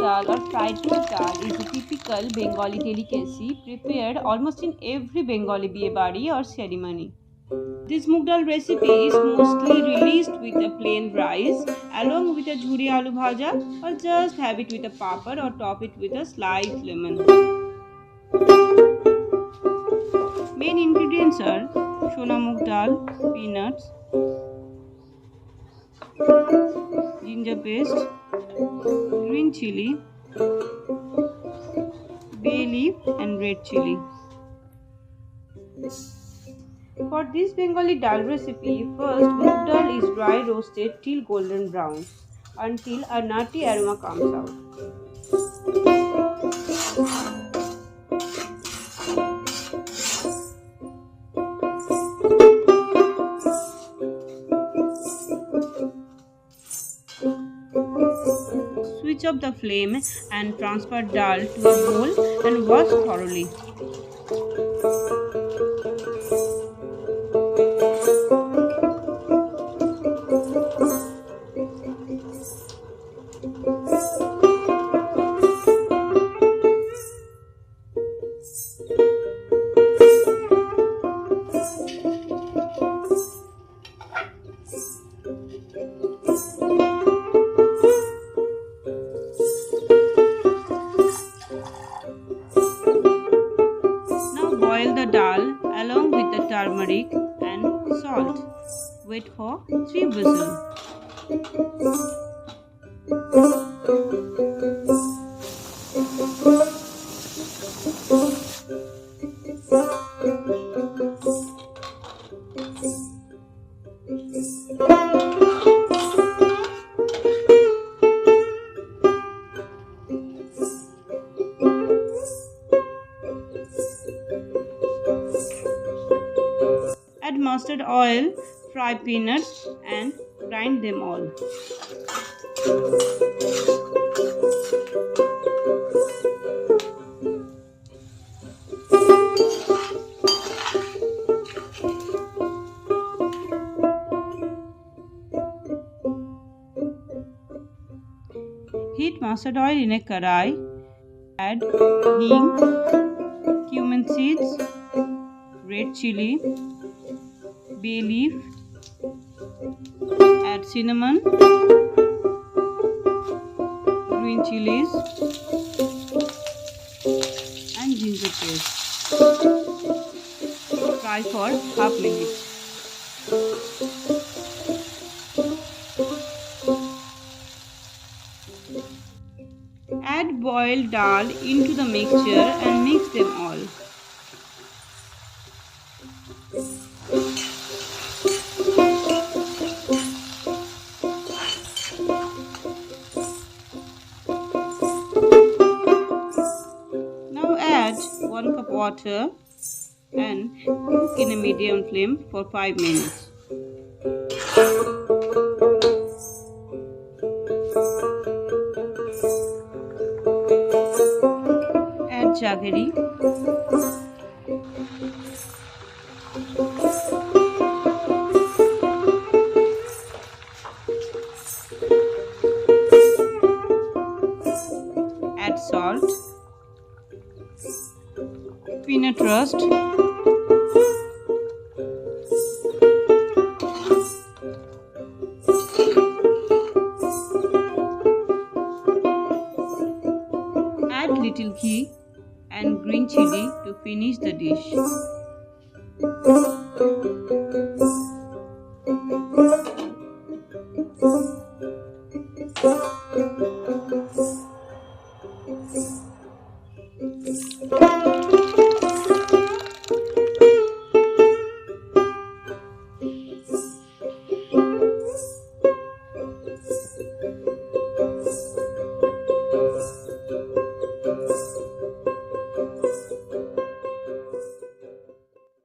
Dal or fried dal is a typical Bengali delicacy prepared almost in every Bengali biebari or ceremony. This Moong Dal recipe is mostly relished with a plain rice along with a jhuri aloo bhaja, or just have it with a papad or top it with a sliced lemon. Main ingredients are Sona Moong Dal, peanuts, ginger paste, green chili, bay leaf and red chili. For this Bengali dal recipe, first moong dal is dry roasted till golden brown until a nutty aroma comes out. Switch off the flame and transfer dal to a bowl and wash thoroughly. Boil the dal along with the turmeric and salt. Wait for 3 whistles. Add mustard oil, fry peanuts and grind them all. Heat mustard oil in a karai. Add hing, cumin seeds, red chili, bay leaf, add cinnamon, green chilies and ginger paste. Fry for half minute. Add boiled dal into the mixture and mix them all. Now add 1 cup water and cook in a medium flame for 5 minutes. Add jaggery, add salt, peanut rust, add little ghee and green chili to finish the dish.